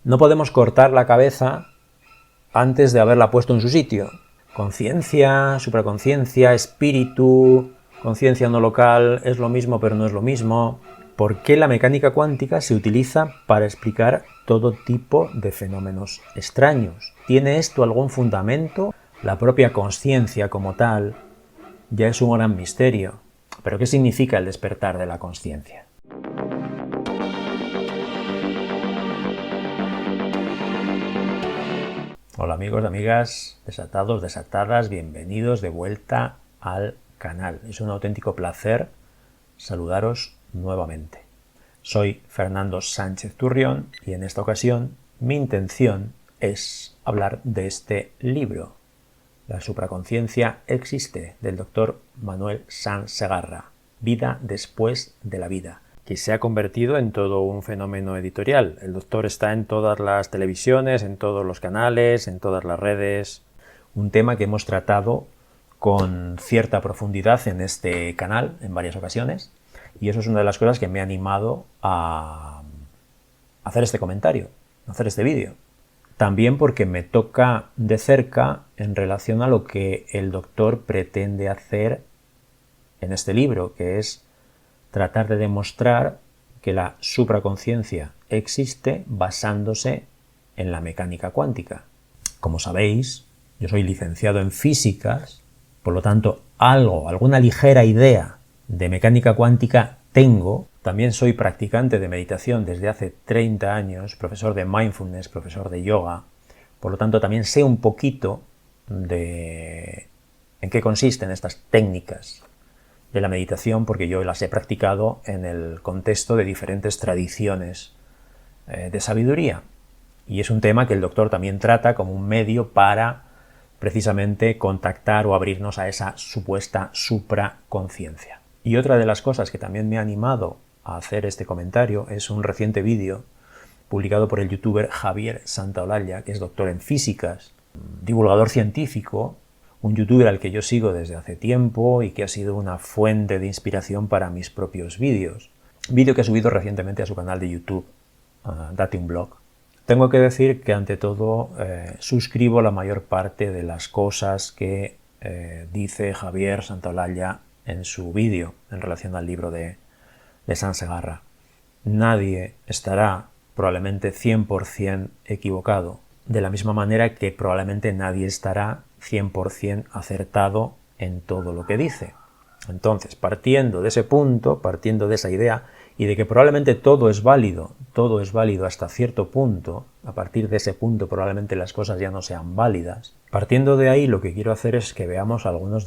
No podemos cortar la cabeza antes de haberla puesto en su sitio. Conciencia, supraconciencia, espíritu, conciencia no local, es lo mismo pero no es lo mismo. ¿Por qué la mecánica cuántica se utiliza para explicar todo tipo de fenómenos extraños? ¿Tiene esto algún fundamento? La propia conciencia como tal ya es un gran misterio. ¿Pero qué significa el despertar de la conciencia? Hola amigos, amigas, desatados, desatadas, bienvenidos de vuelta al canal. Es un auténtico placer saludaros nuevamente. Soy Fernando Sánchez Turrión y en esta ocasión mi intención es hablar de este libro, La supraconciencia existe, del doctor Manuel Sanz Segarra, Vida después de la vida, que se ha convertido en todo un fenómeno editorial. El doctor está en todas las televisiones, en todos los canales, en todas las redes. Un tema que hemos tratado con cierta profundidad en este canal en varias ocasiones, y eso es una de las cosas que me ha animado a hacer este comentario, a hacer este vídeo. También porque me toca de cerca en relación a lo que el doctor pretende hacer en este libro, que es tratar de demostrar que la supraconciencia existe basándose en la mecánica cuántica. Como sabéis, yo soy licenciado en físicas, por lo tanto, alguna ligera idea de mecánica cuántica tengo. También soy practicante de meditación desde hace 30 años, profesor de mindfulness, profesor de yoga. Por lo tanto, también sé un poquito de en qué consisten estas técnicas de la meditación, porque yo las he practicado en el contexto de diferentes tradiciones de sabiduría. Y es un tema que el doctor también trata como un medio para precisamente contactar o abrirnos a esa supuesta supraconciencia. Y otra de las cosas que también me ha animado a hacer este comentario es un reciente vídeo publicado por el youtuber Javier Santaolalla, que es doctor en físicas, divulgador científico, un youtuber al que yo sigo desde hace tiempo y que ha sido una fuente de inspiración para mis propios vídeos. Vídeo que ha subido recientemente a su canal de YouTube, Date un Blog. Tengo que decir que ante todo suscribo la mayor parte de las cosas que dice Javier Santaolalla en su vídeo en relación al libro de Sanz Segarra. Nadie estará probablemente 100% equivocado, de la misma manera que probablemente nadie estará 100% acertado en todo lo que dice. Entonces, partiendo de ese punto, partiendo de esa idea, y de que probablemente todo es válido hasta cierto punto, a partir de ese punto probablemente las cosas ya no sean válidas. Partiendo de ahí, lo que quiero hacer es que veamos algunos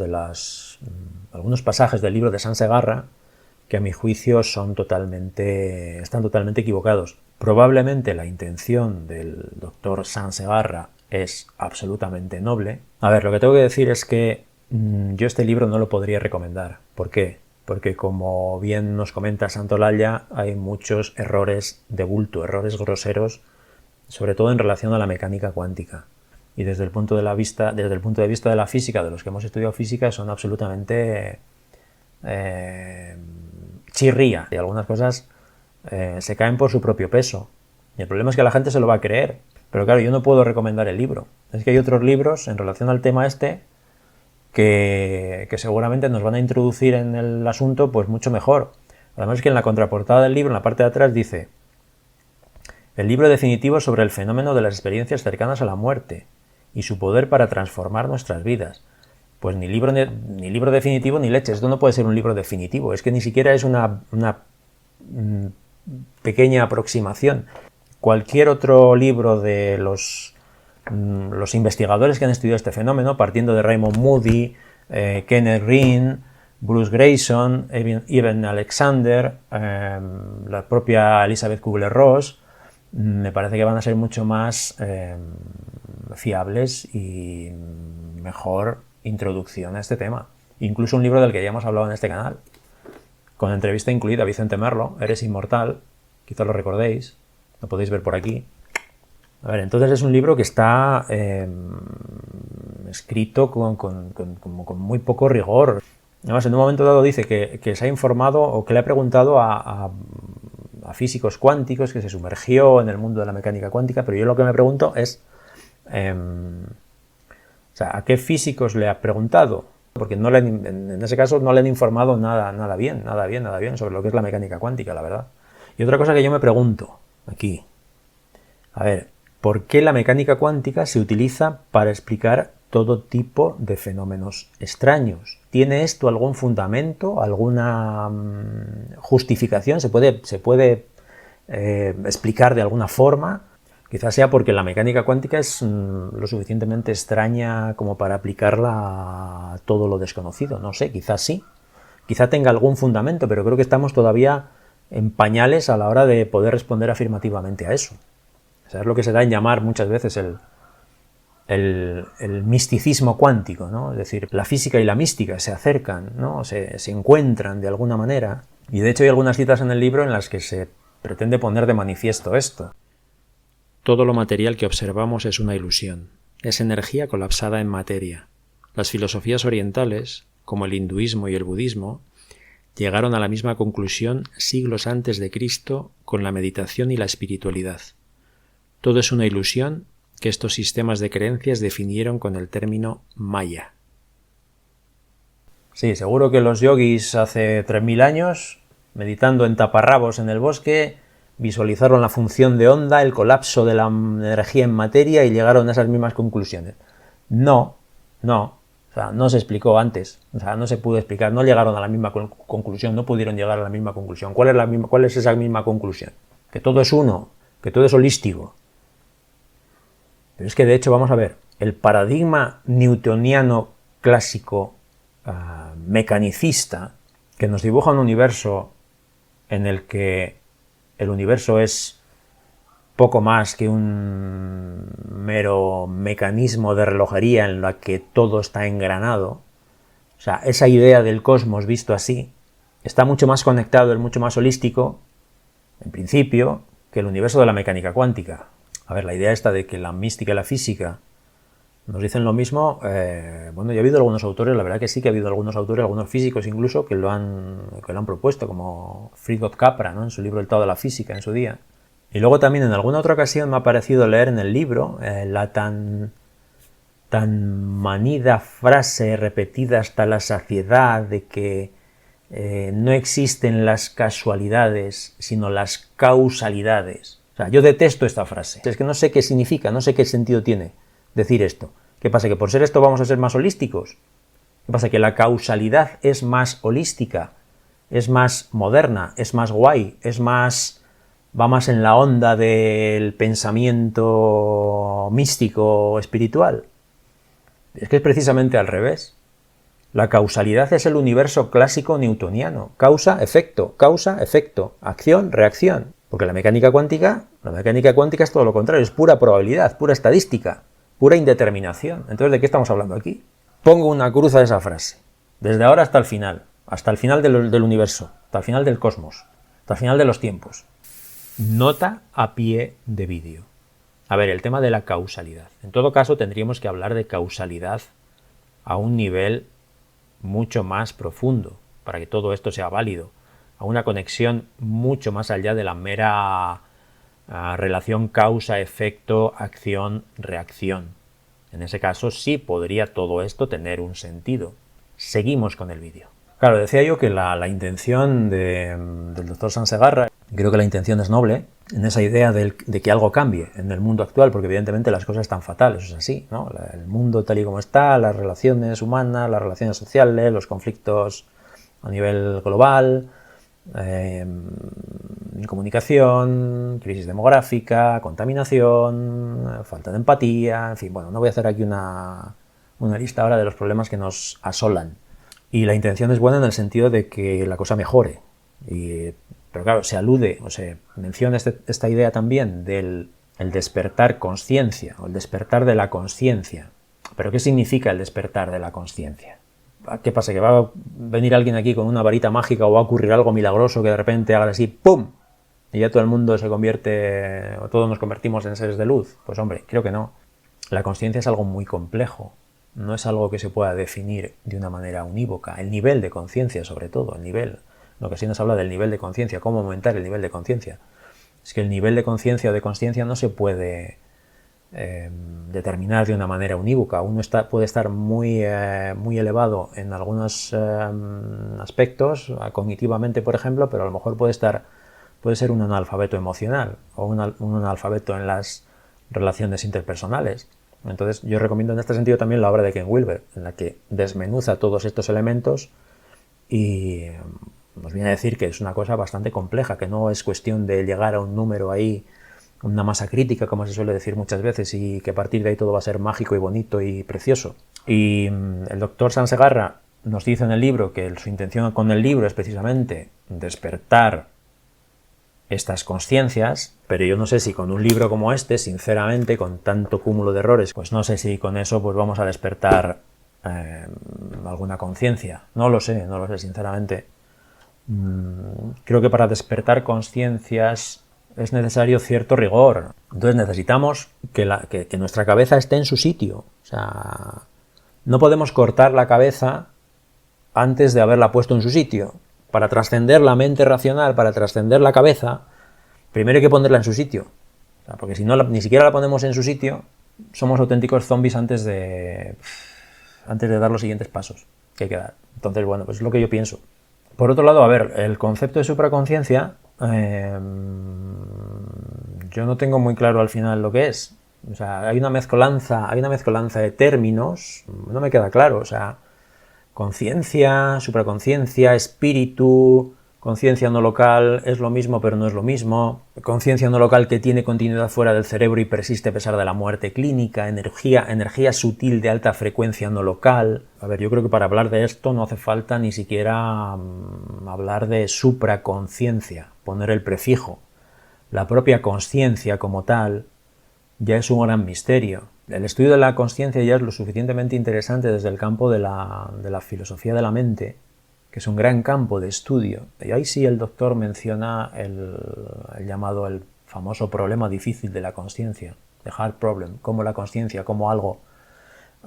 pasajes del libro de Sanz Segarra que a mi juicio están totalmente equivocados. Probablemente la intención del doctor Sanz Segarra es absolutamente noble. A ver, lo que tengo que decir es que yo este libro no lo podría recomendar. ¿Por qué? Porque, como bien nos comenta Santaolalla, hay muchos errores de bulto, errores groseros, sobre todo en relación a la mecánica cuántica. Y desde el punto de vista de la física, de los que hemos estudiado física, son absolutamente chirría. Y algunas cosas se caen por su propio peso. Y el problema es que la gente se lo va a creer. Pero claro, yo no puedo recomendar el libro. Es que hay otros libros en relación al tema este que seguramente nos van a introducir en el asunto pues mucho mejor. Además es que en la contraportada del libro, en la parte de atrás, dice: el libro definitivo sobre el fenómeno de las experiencias cercanas a la muerte y su poder para transformar nuestras vidas. Pues ni libro definitivo ni leche. Esto no puede ser un libro definitivo. Es que ni siquiera es una pequeña aproximación. Cualquier otro libro de los investigadores que han estudiado este fenómeno, partiendo de Raymond Moody, Kenneth Green, Bruce Grayson, Eben Alexander, la propia Elizabeth Kubler-Ross, me parece que van a ser mucho más fiables y mejor introducción a este tema. Incluso un libro del que ya hemos hablado en este canal, con entrevista incluida, Vicente Merlo, Eres inmortal, quizá lo recordéis, lo podéis ver por aquí. A ver, entonces es un libro que está escrito con muy poco rigor. Además, en un momento dado dice que se ha informado o que le ha preguntado a a físicos cuánticos, que se sumergió en el mundo de la mecánica cuántica, pero yo lo que me pregunto es, o sea, ¿a qué físicos le ha preguntado? Porque en ese caso no le han informado nada bien sobre lo que es la mecánica cuántica, la verdad. Y otra cosa que yo me pregunto aquí, a ver, ¿por qué la mecánica cuántica se utiliza para explicar todo tipo de fenómenos extraños? ¿Tiene esto algún fundamento, alguna justificación? ¿Se puede explicar de alguna forma? Quizás sea porque la mecánica cuántica es lo suficientemente extraña como para aplicarla a todo lo desconocido. No sé, quizás sí. Quizá tenga algún fundamento, pero creo que estamos todavía en pañales a la hora de poder responder afirmativamente a eso. O sea, es lo que se da en llamar muchas veces el misticismo cuántico, ¿no? Es decir, la física y la mística se acercan, ¿no? Se encuentran de alguna manera. Y de hecho hay algunas citas en el libro en las que se pretende poner de manifiesto esto. Todo lo material que observamos es una ilusión, es energía colapsada en materia. Las filosofías orientales, como el hinduismo y el budismo, llegaron a la misma conclusión siglos antes de Cristo con la meditación y la espiritualidad. Todo es una ilusión que estos sistemas de creencias definieron con el término Maya. Sí, seguro que los yogis hace 3000 años, meditando en taparrabos en el bosque, visualizaron la función de onda, el colapso de la energía en materia y llegaron a esas mismas conclusiones. No, o sea, no se explicó antes, o sea, no se pudo explicar, no llegaron a la misma conclusión, no pudieron llegar a la misma conclusión. ¿Cuál es esa misma conclusión? Que todo es uno, que todo es holístico. Pero es que de hecho, vamos a ver, el paradigma newtoniano clásico mecanicista, que nos dibuja un universo en el que el universo es poco más que un mero mecanismo de relojería en la que todo está engranado. O sea, esa idea del cosmos visto así está mucho más conectado, es mucho más holístico, en principio, que el universo de la mecánica cuántica. A ver, la idea esta de que la mística y la física nos dicen lo mismo, bueno, ya ha habido algunos autores, la verdad que sí que ha habido algunos autores, algunos físicos incluso, que lo han propuesto, como Fridtjof Capra, ¿no? En su libro El Tao de la Física, en su día. Y luego también en alguna otra ocasión me ha parecido leer en el libro la tan manida frase repetida hasta la saciedad de que no existen las casualidades, sino las causalidades. O sea, yo detesto esta frase. Es que no sé qué significa, no sé qué sentido tiene decir esto. ¿Qué pasa? ¿Que por ser esto vamos a ser más holísticos? ¿Qué pasa? ¿Que la causalidad es más holística? ¿Es más moderna? ¿Es más guay? ¿Va más en la onda del pensamiento místico espiritual? Es que es precisamente al revés. La causalidad es el universo clásico newtoniano. Causa, efecto, acción, reacción. Porque la mecánica cuántica es todo lo contrario, es pura probabilidad, pura estadística, pura indeterminación. Entonces, ¿de qué estamos hablando aquí? Pongo una cruz a esa frase. Desde ahora hasta el final del universo, hasta el final del cosmos, hasta el final de los tiempos. Nota a pie de vídeo. A ver, el tema de la causalidad. En todo caso, tendríamos que hablar de causalidad a un nivel mucho más profundo, para que todo esto sea válido, a una conexión mucho más allá de la mera relación causa-efecto, acción-reacción. En ese caso sí podría todo esto tener un sentido. Seguimos con el vídeo. Claro, decía yo que la intención del doctor Sansegarra, creo que la intención es noble, en esa idea de que algo cambie en el mundo actual, porque evidentemente las cosas están fatales, eso es así, ¿no? El mundo tal y como está, las relaciones humanas, las relaciones sociales, los conflictos a nivel global, comunicación, crisis demográfica, contaminación, falta de empatía, en fin, bueno, no voy a hacer aquí una lista ahora de los problemas que nos asolan. Y la intención es buena en el sentido de que la cosa mejore. Pero claro, se alude o se menciona esta idea también del despertar conciencia, o el despertar de la conciencia. ¿Pero qué significa el despertar de la conciencia? ¿Qué pasa? ¿Que va a venir alguien aquí con una varita mágica o va a ocurrir algo milagroso que de repente haga así ¡pum! Y ya todo el mundo se convierte, o todos nos convertimos en seres de luz? Pues hombre, creo que no. La conciencia es algo muy complejo. No es algo que se pueda definir de una manera unívoca. El nivel de conciencia, sobre todo, el nivel. En ocasiones habla del nivel de conciencia, cómo aumentar el nivel de conciencia. Es que el nivel de conciencia o de consciencia no se puede determinar de una manera unívoca. Uno puede estar muy elevado en algunos aspectos, cognitivamente por ejemplo, pero a lo mejor puede ser un analfabeto emocional o un analfabeto en las relaciones interpersonales. Entonces yo recomiendo en este sentido también la obra de Ken Wilber, en la que desmenuza todos estos elementos y nos viene a decir que es una cosa bastante compleja, que no es cuestión de llegar a un número ahí, una masa crítica, como se suele decir muchas veces, y que a partir de ahí todo va a ser mágico y bonito y precioso. Y el doctor Sansegarra nos dice en el libro que su intención con el libro es precisamente despertar estas conciencias, pero yo no sé si con un libro como este, sinceramente, con tanto cúmulo de errores, pues no sé si con eso pues vamos a despertar alguna conciencia. No lo sé, sinceramente. Creo que para despertar conciencias es necesario cierto rigor. Entonces necesitamos que nuestra cabeza esté en su sitio. O sea, no podemos cortar la cabeza antes de haberla puesto en su sitio. Para trascender la mente racional, para trascender la cabeza, primero hay que ponerla en su sitio. O sea, porque si no ni siquiera la ponemos en su sitio, somos auténticos zombies antes de dar los siguientes pasos que hay que dar. Entonces, bueno, pues es lo que yo pienso. Por otro lado, a ver, el concepto de supraconciencia, yo no tengo muy claro al final lo que es. O sea, hay una mezcolanza de términos, no me queda claro. O sea, conciencia, supraconciencia, espíritu, conciencia no local, es lo mismo pero no es lo mismo. Conciencia no local que tiene continuidad fuera del cerebro y persiste a pesar de la muerte clínica. Energía sutil de alta frecuencia no local. A ver, yo creo que para hablar de esto no hace falta ni siquiera hablar de supraconciencia, poner el prefijo. La propia conciencia como tal ya es un gran misterio. El estudio de la conciencia ya es lo suficientemente interesante desde el campo de la filosofía de la mente, que es un gran campo de estudio. Y ahí sí el doctor menciona el famoso problema difícil de la conciencia, the hard problem, cómo la conciencia, como algo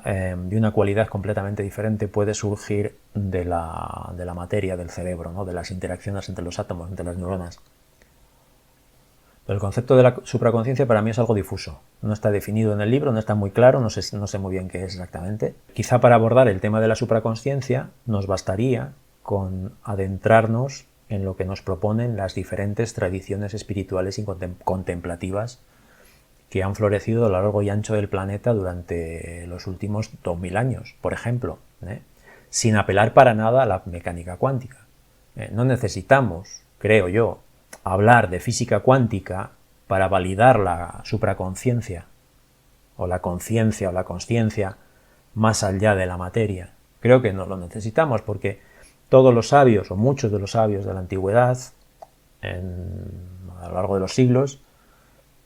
de una cualidad completamente diferente puede surgir de la materia del cerebro, ¿no? De las interacciones entre los átomos, entre las neuronas. Pero el concepto de la supraconciencia para mí es algo difuso. No está definido en el libro, no está muy claro, no sé muy bien qué es exactamente. Quizá para abordar el tema de la supraconciencia nos bastaría con adentrarnos en lo que nos proponen las diferentes tradiciones espirituales y contemplativas que han florecido a lo largo y ancho del planeta durante los últimos 2000 años, por ejemplo, sin apelar para nada a la mecánica cuántica. No necesitamos, creo yo, hablar de física cuántica para validar la supraconciencia o la conciencia o la consciencia más allá de la materia. Creo que no lo necesitamos porque todos los sabios o muchos de los sabios de la antigüedad a lo largo de los siglos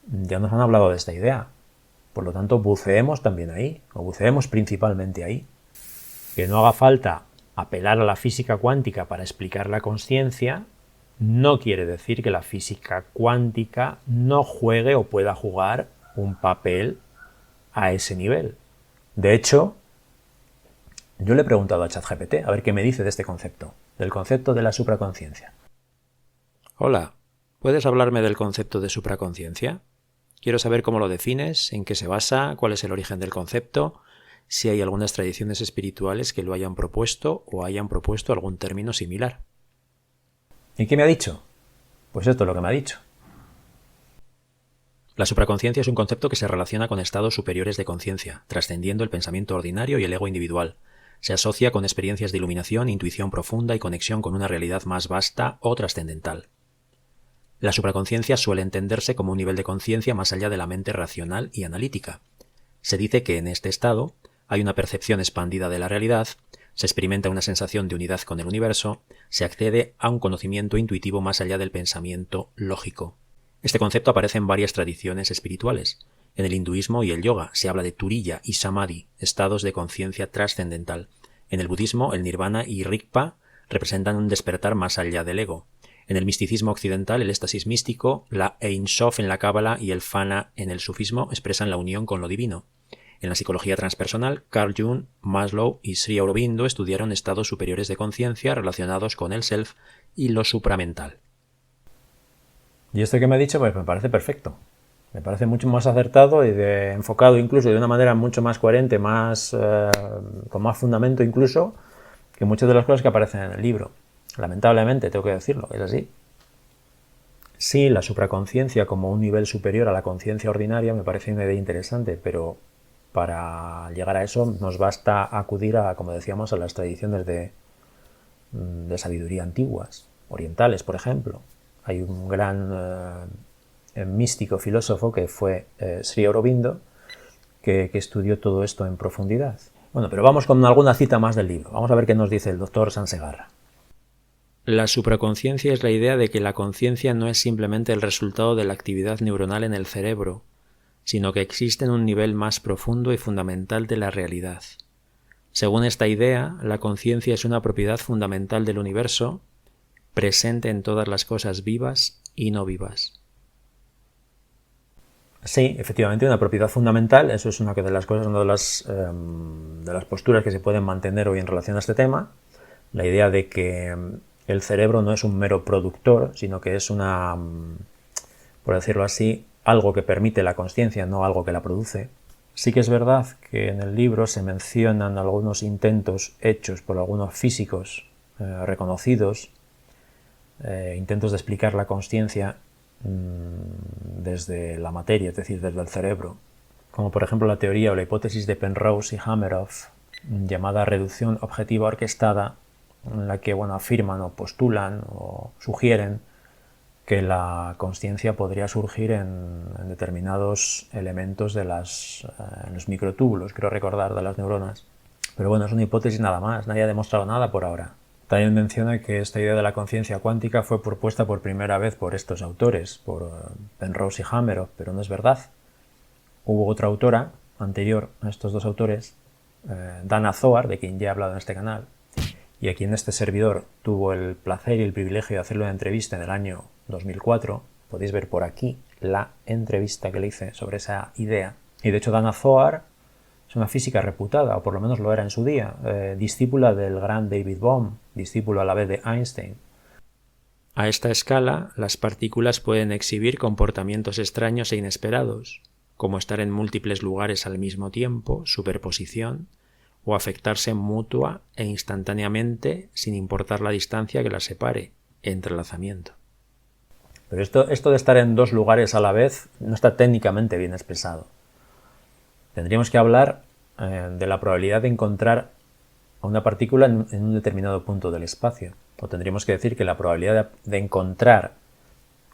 ya nos han hablado de esta idea. Por lo tanto, buceemos también ahí, o buceemos principalmente ahí. Que no haga falta apelar a la física cuántica para explicar la consciencia no quiere decir que la física cuántica no juegue o pueda jugar un papel a ese nivel. De hecho, yo le he preguntado a ChatGPT a ver qué me dice de este concepto, del concepto de la supraconciencia. Hola, ¿puedes hablarme del concepto de supraconciencia? Quiero saber cómo lo defines, en qué se basa, cuál es el origen del concepto, si hay algunas tradiciones espirituales que lo hayan propuesto o hayan propuesto algún término similar. ¿Y qué me ha dicho? Pues esto es lo que me ha dicho. La supraconciencia es un concepto que se relaciona con estados superiores de conciencia, trascendiendo el pensamiento ordinario y el ego individual. Se asocia con experiencias de iluminación, intuición profunda y conexión con una realidad más vasta o trascendental. La supraconciencia suele entenderse como un nivel de conciencia más allá de la mente racional y analítica. Se dice que en este estado hay una percepción expandida de la realidad, se experimenta una sensación de unidad con el universo, se accede a un conocimiento intuitivo más allá del pensamiento lógico. Este concepto aparece en varias tradiciones espirituales. En el hinduismo y el yoga se habla de turiya y samadhi, estados de conciencia trascendental. En el budismo, el nirvana y rigpa representan un despertar más allá del ego. En el misticismo occidental, el éxtasis místico, la Ein Sof en la cábala y el fana en el sufismo expresan la unión con lo divino. En la psicología transpersonal, Carl Jung, Maslow y Sri Aurobindo estudiaron estados superiores de conciencia relacionados con el self y lo supramental. Y esto que me ha dicho, pues me parece perfecto. Me parece mucho más acertado y enfocado incluso de una manera mucho más coherente, con más fundamento incluso, que muchas de las cosas que aparecen en el libro. Lamentablemente, tengo que decirlo, es así. Sí, la supraconciencia como un nivel superior a la conciencia ordinaria me parece una idea interesante, pero para llegar a eso nos basta acudir como decíamos, a las tradiciones de sabiduría antiguas, orientales, por ejemplo. Hay un gran místico filósofo que fue Sri Aurobindo, que estudió todo esto en profundidad. Bueno, pero vamos con alguna cita más del libro. Vamos a ver qué nos dice el doctor Sansegarra. La supraconciencia es la idea de que la conciencia no es simplemente el resultado de la actividad neuronal en el cerebro, sino que existe en un nivel más profundo y fundamental de la realidad. Según esta idea, la conciencia es una propiedad fundamental del universo, presente en todas las cosas vivas y no vivas. Sí, efectivamente, una propiedad fundamental, eso es una de las cosas, una de las posturas que se pueden mantener hoy en relación a este tema, la idea de que el cerebro no es un mero productor, sino que es por decirlo así, algo que permite la consciencia, no algo que la produce. Sí que es verdad que en el libro se mencionan algunos intentos hechos por algunos físicos reconocidos, intentos de explicar la consciencia desde la materia, es decir, desde el cerebro, como por ejemplo la teoría o la hipótesis de Penrose y Hameroff, llamada reducción objetiva orquestada, en la que afirman o postulan o sugieren que la consciencia podría surgir en determinados elementos en los microtúbulos, creo recordar, de las neuronas. Pero bueno, es una hipótesis nada más, nadie ha demostrado nada por ahora. También menciona que esta idea de la conciencia cuántica fue propuesta por primera vez por estos autores, por Penrose y Hameroff, pero no es verdad. Hubo otra autora anterior a estos dos autores, Dana Zohar, de quien ya he hablado en este canal, y a quien este servidor tuvo el placer y el privilegio de hacerle una entrevista en el año 2004. Podéis ver por aquí la entrevista que le hice sobre esa idea. Y de hecho Dana Zohar es una física reputada, o por lo menos lo era en su día, discípula del gran David Bohm, discípulo a la vez de Einstein. A esta escala, las partículas pueden exhibir comportamientos extraños e inesperados, como estar en múltiples lugares al mismo tiempo, superposición, o afectarse mutua e instantáneamente sin importar la distancia que las separe, entrelazamiento. Pero esto de estar en dos lugares a la vez no está técnicamente bien expresado. Tendríamos que hablar de la probabilidad de encontrar a una partícula en un determinado punto del espacio. O tendríamos que decir que la probabilidad de encontrar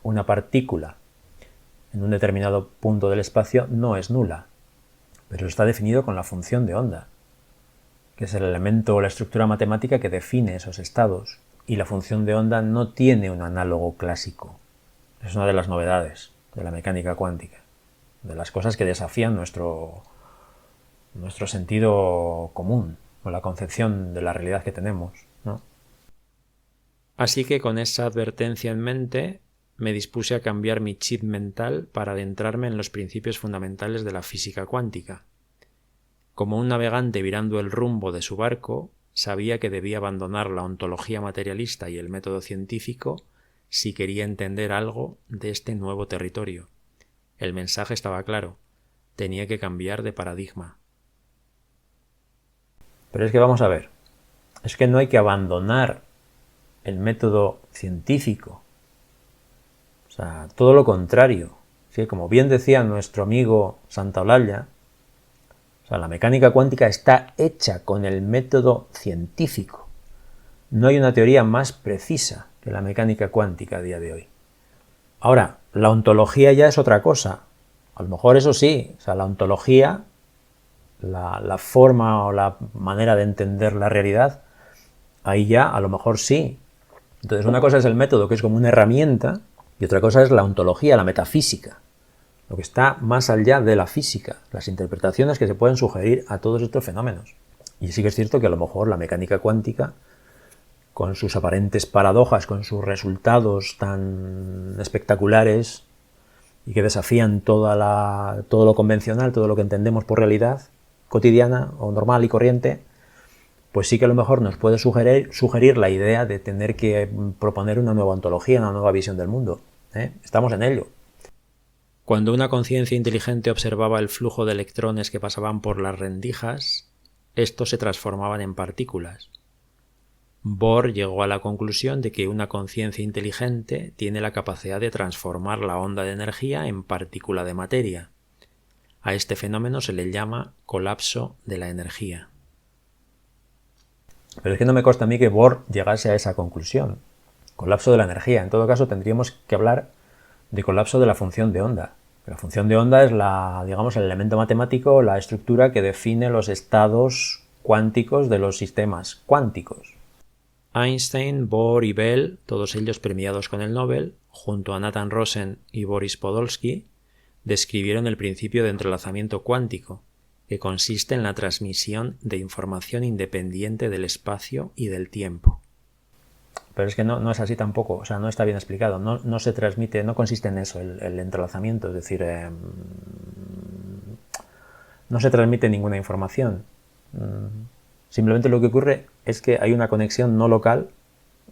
una partícula en un determinado punto del espacio no es nula, pero está definido con la función de onda, que es el elemento o la estructura matemática que define esos estados, y la función de onda no tiene un análogo clásico. Es una de las novedades de la mecánica cuántica, de las cosas que desafían nuestro sentido común, o la concepción de la realidad que tenemos, ¿no? Así que con esa advertencia en mente, me dispuse a cambiar mi chip mental para adentrarme en los principios fundamentales de la física cuántica. Como un navegante virando el rumbo de su barco, sabía que debía abandonar la ontología materialista y el método científico si quería entender algo de este nuevo territorio. El mensaje estaba claro, tenía que cambiar de paradigma. Pero es que vamos a ver, es que no hay que abandonar el método científico. O sea, todo lo contrario. ¿Sí? Como bien decía nuestro amigo Santaolalla, o sea, la mecánica cuántica está hecha con el método científico. No hay una teoría más precisa que la mecánica cuántica a día de hoy. Ahora, la ontología ya es otra cosa. A lo mejor eso sí, o sea, la ontología, la forma o la manera de entender la realidad, ahí ya a lo mejor sí. Entonces una cosa es el método, que es como una herramienta, y otra cosa es la ontología, la metafísica, lo que está más allá de la física, las interpretaciones que se pueden sugerir a todos estos fenómenos. Y sí que es cierto que a lo mejor la mecánica cuántica, con sus aparentes paradojas, con sus resultados tan espectaculares, y que desafían todo lo convencional, todo lo que entendemos por realidad cotidiana o normal y corriente, pues sí que a lo mejor nos puede sugerir la idea de tener que proponer una nueva ontología, una nueva visión del mundo. Estamos en ello. Cuando una conciencia inteligente observaba el flujo de electrones que pasaban por las rendijas, estos se transformaban en partículas. Bohr llegó a la conclusión de que una conciencia inteligente tiene la capacidad de transformar la onda de energía en partícula de materia. A este fenómeno se le llama colapso de la energía. Pero es que no me consta a mí que Bohr llegase a esa conclusión. Colapso de la energía. En todo caso, tendríamos que hablar de colapso de la función de onda. La función de onda es el elemento matemático, la estructura que define los estados cuánticos de los sistemas cuánticos. Einstein, Bohr y Bell, todos ellos premiados con el Nobel, junto a Nathan Rosen y Boris Podolsky, describieron el principio de entrelazamiento cuántico, que consiste en la transmisión de información independiente del espacio y del tiempo. Pero es que no es así tampoco, o sea, no está bien explicado, no se transmite, no consiste en eso, el entrelazamiento, es decir, no se transmite ninguna información. Simplemente lo que ocurre es que hay una conexión no local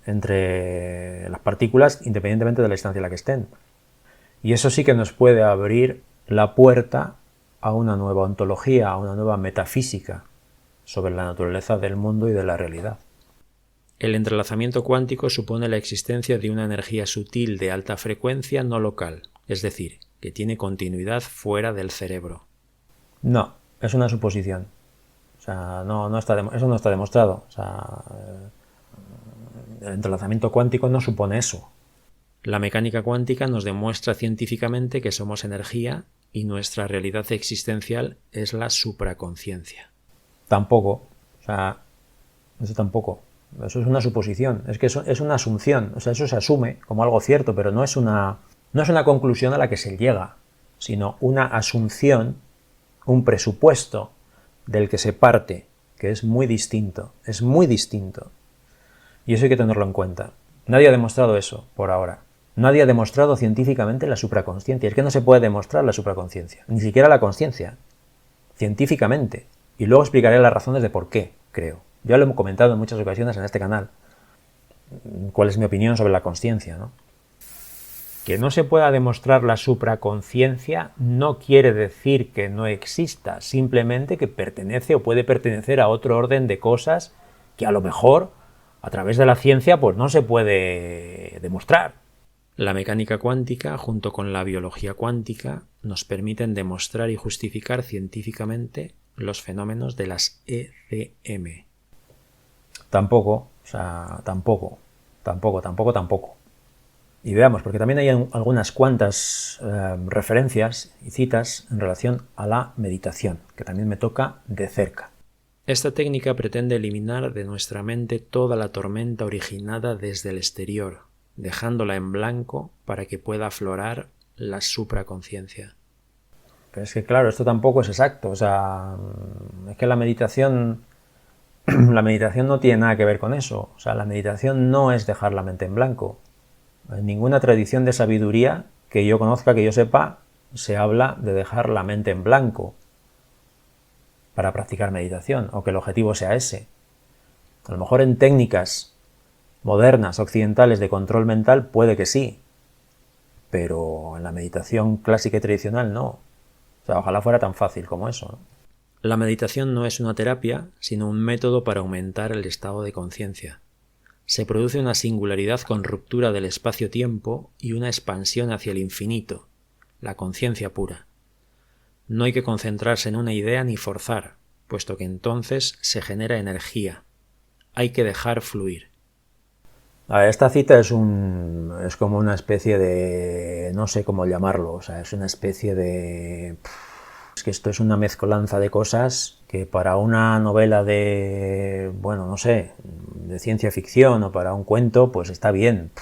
entre las partículas independientemente de la distancia en la que estén. Y eso sí que nos puede abrir la puerta a una nueva ontología, a una nueva metafísica sobre la naturaleza del mundo y de la realidad. El entrelazamiento cuántico supone la existencia de una energía sutil de alta frecuencia no local, es decir, que tiene continuidad fuera del cerebro. No, es una suposición. O sea, eso no está demostrado. O sea, el entrelazamiento cuántico no supone eso. La mecánica cuántica nos demuestra científicamente que somos energía y nuestra realidad existencial es la supraconciencia. Tampoco. O sea, eso tampoco. Eso es una suposición. Es que eso es una asunción. O sea, eso se asume como algo cierto, pero no es una conclusión a la que se llega, sino una asunción, un presupuesto del que se parte, que es muy distinto. Es muy distinto. Y eso hay que tenerlo en cuenta. Nadie ha demostrado eso por ahora. Nadie ha demostrado científicamente la supraconsciencia. Es que no se puede demostrar la supraconsciencia, ni siquiera la consciencia, científicamente. Y luego explicaré las razones de por qué, creo. Ya lo hemos comentado en muchas ocasiones en este canal, cuál es mi opinión sobre la consciencia, ¿no? Que no se pueda demostrar la supraconsciencia no quiere decir que no exista, simplemente que pertenece o puede pertenecer a otro orden de cosas que a lo mejor a través de la ciencia pues no se puede demostrar. La mecánica cuántica, junto con la biología cuántica, nos permiten demostrar y justificar científicamente los fenómenos de las ECM. Tampoco. Y veamos, porque también hay algunas cuantas referencias y citas en relación a la meditación, que también me toca de cerca. Esta técnica pretende eliminar de nuestra mente toda la tormenta originada desde el exterior, dejándola en blanco para que pueda aflorar la supraconciencia. Pero es que claro, esto tampoco es exacto, o sea, es que la meditación no tiene nada que ver con eso, o sea, la meditación no es dejar la mente en blanco. En ninguna tradición de sabiduría que yo conozca, que yo sepa, se habla de dejar la mente en blanco para practicar meditación, o que el objetivo sea ese. A lo mejor en técnicas modernas, occidentales de control mental puede que sí, pero en la meditación clásica y tradicional no. O sea, ojalá fuera tan fácil como eso, ¿no? La meditación no es una terapia, sino un método para aumentar el estado de conciencia. Se produce una singularidad con ruptura del espacio-tiempo y una expansión hacia el infinito, la conciencia pura. No hay que concentrarse en una idea ni forzar, puesto que entonces se genera energía. Hay que dejar fluir. A ver, esta cita es como una especie de... no sé cómo llamarlo, o sea, es una especie de... Es que esto es una mezcolanza de cosas que para una novela de, bueno, no sé, de ciencia ficción o para un cuento, pues está bien.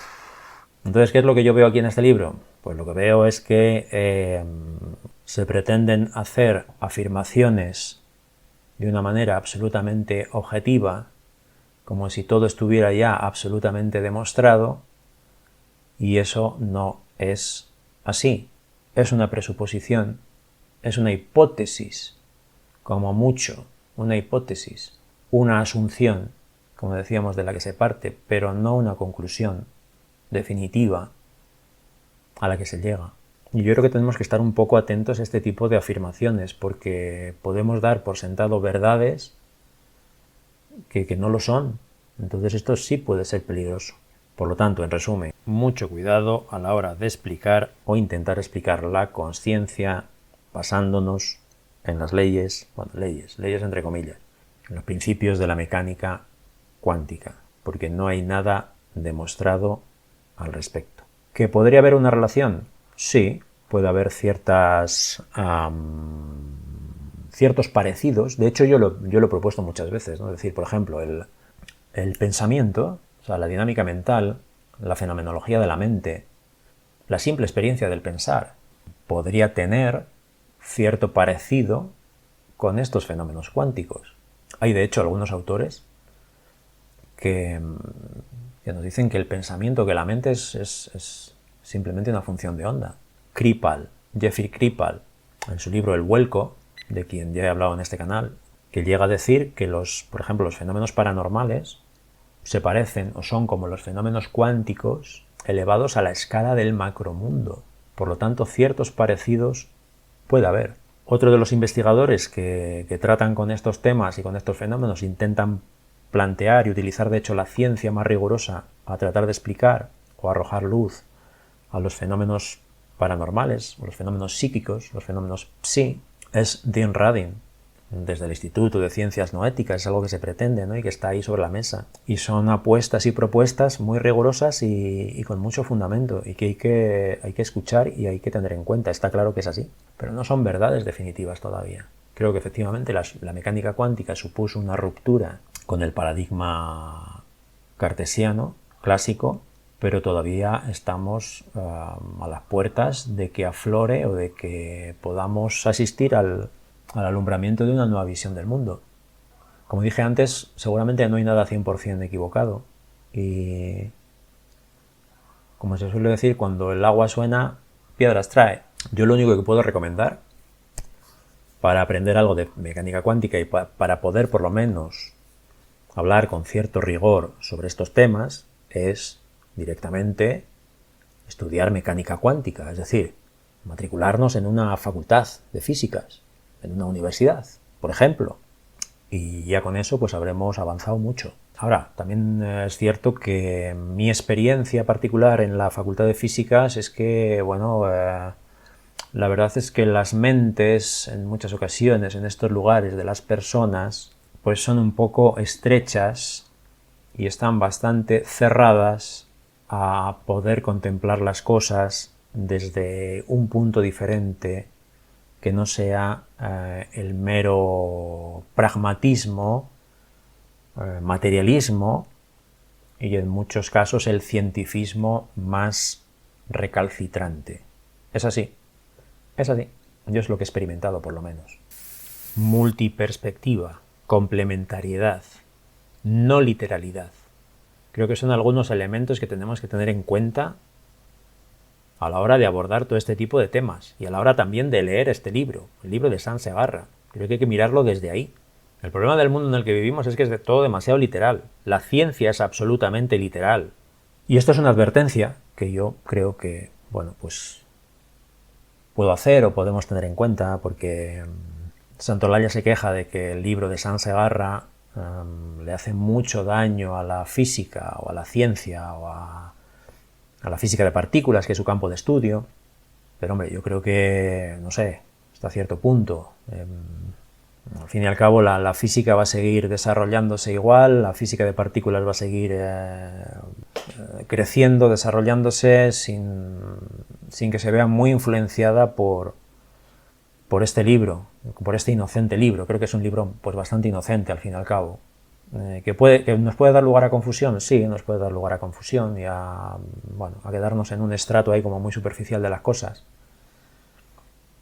Entonces, ¿qué es lo que yo veo aquí en este libro? Pues lo que veo es que se pretenden hacer afirmaciones de una manera absolutamente objetiva, como si todo estuviera ya absolutamente demostrado, y eso no es así. es una presuposición, es una hipótesis, como mucho, una hipótesis, una asunción, como decíamos, de la que se parte, pero no una conclusión definitiva a la que se llega. Y yo creo que tenemos que estar un poco atentos a este tipo de afirmaciones, porque podemos dar por sentado verdades que no lo son. Entonces esto sí puede ser peligroso. Por lo tanto, en resumen, mucho cuidado a la hora de explicar o intentar explicar la consciencia basándonos en las leyes, bueno, leyes entre comillas, en los principios de la mecánica cuántica, porque no hay nada demostrado al respecto. ¿Que podría haber una relación? Sí, puede haber ciertos parecidos. De hecho, yo lo he propuesto muchas veces, ¿no? Es decir, por ejemplo, el pensamiento, o sea, la dinámica mental, la fenomenología de la mente, la simple experiencia del pensar, podría tener cierto parecido con estos fenómenos cuánticos. Hay, de hecho, algunos autores que nos dicen que el pensamiento, que la mente es simplemente una función de onda. Jeffrey Kripal, en su libro El Vuelco, de quien ya he hablado en este canal, que llega a decir que por ejemplo, los fenómenos paranormales se parecen o son como los fenómenos cuánticos elevados a la escala del macromundo. Por lo tanto, ciertos parecidos puede haber. Otro de los investigadores que tratan con estos temas y con estos fenómenos intentan plantear y utilizar de hecho la ciencia más rigurosa a tratar de explicar o arrojar luz a los fenómenos paranormales, o los fenómenos psíquicos, los fenómenos psi, es Dean Radin, desde el Instituto de Ciencias No Éticas. Es algo que se pretende, ¿no? Y que está ahí sobre la mesa. Y son apuestas y propuestas muy rigurosas y con mucho fundamento, y que hay que escuchar y hay que tener en cuenta. Está claro que es así, pero no son verdades definitivas todavía. Creo que efectivamente la mecánica cuántica supuso una ruptura con el paradigma cartesiano clásico, pero todavía estamos a las puertas de que aflore o de que podamos asistir al alumbramiento de una nueva visión del mundo. Como dije antes, seguramente no hay nada 100% equivocado, y como se suele decir, cuando el agua suena, piedras trae. Yo lo único que puedo recomendar para aprender algo de mecánica cuántica y para poder por lo menos hablar con cierto rigor sobre estos temas es directamente estudiar mecánica cuántica, es decir, matricularnos en una facultad de físicas, en una universidad, por ejemplo, y ya con eso pues habremos avanzado mucho. Ahora, también es cierto que mi experiencia particular en la facultad de físicas es que, bueno, la verdad es que las mentes en muchas ocasiones en estos lugares de las personas pues son un poco estrechas y están bastante cerradas a poder contemplar las cosas desde un punto diferente que no sea el mero pragmatismo, materialismo y en muchos casos el cientificismo más recalcitrante. Es así, es así. Yo es lo que he experimentado, por lo menos. Multiperspectiva, complementariedad, no literalidad. Creo que son algunos elementos que tenemos que tener en cuenta a la hora de abordar todo este tipo de temas y a la hora también de leer este libro, el libro de Sans Segarra. Creo que hay que mirarlo desde ahí. El problema del mundo en el que vivimos es que es de todo demasiado literal. La ciencia es absolutamente literal. Y esto es una advertencia que yo creo que, bueno, pues puedo hacer o podemos tener en cuenta, porque Santolaya se queja de que el libro de Sans Segarra le hace mucho daño a la física o a la ciencia o a la física de partículas, que es su campo de estudio. Pero hombre, yo creo que, no sé, hasta cierto punto, al fin y al cabo la física va a seguir desarrollándose igual, la física de partículas va a seguir creciendo, desarrollándose sin que se vea muy influenciada por este libro, por este inocente libro. Creo que es un libro pues bastante inocente al fin y al cabo. Que nos puede dar lugar a confusión, sí, nos puede dar lugar a confusión y a quedarnos en un estrato ahí como muy superficial de las cosas.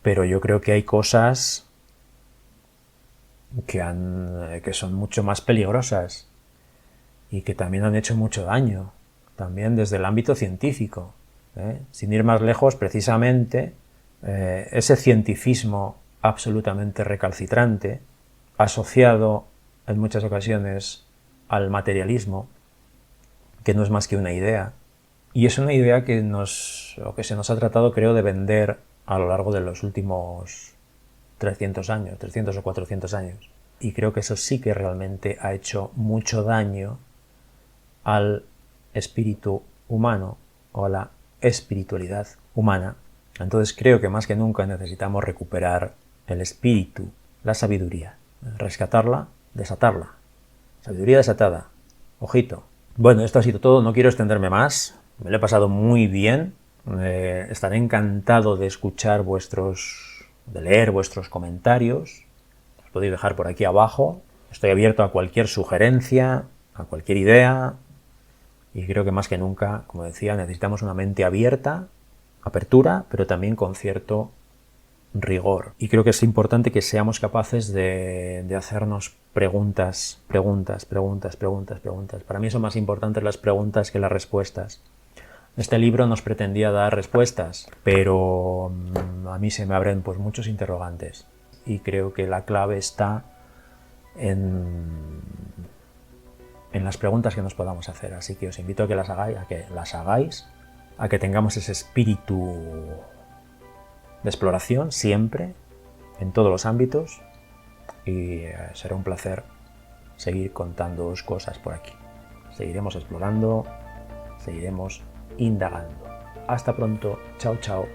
Pero yo creo que hay cosas que son mucho más peligrosas y que también han hecho mucho daño, también desde el ámbito científico. Sin ir más lejos, precisamente ese cientificismo absolutamente recalcitrante, asociado en muchas ocasiones al materialismo, que no es más que una idea, y es una idea que se nos ha tratado, creo, de vender a lo largo de los últimos 300 años, 300 o 400 años. Y creo que eso sí que realmente ha hecho mucho daño al espíritu humano o a la espiritualidad humana. Entonces creo que más que nunca necesitamos recuperar el espíritu, la sabiduría, rescatarla, desatarla. Sabiduría desatada. Ojito. Bueno, esto ha sido todo, no quiero extenderme más. Me lo he pasado muy bien. Estaré encantado de escuchar de leer vuestros comentarios. Os podéis dejar por aquí abajo. Estoy abierto a cualquier sugerencia, a cualquier idea. Y creo que más que nunca, como decía, necesitamos una mente abierta, apertura, pero también con cierto rigor. Y creo que es importante que seamos capaces de hacernos preguntas. Para mí son más importantes las preguntas que las respuestas. Este libro nos pretendía dar respuestas, pero a mí se me abren pues muchos interrogantes. Y creo que la clave está en las preguntas que nos podamos hacer. Así que os invito a que las hagáis, a que tengamos ese espíritu de exploración siempre, en todos los ámbitos, y será un placer seguir contándoos cosas por aquí. Seguiremos explorando, seguiremos indagando. Hasta pronto, chao chao.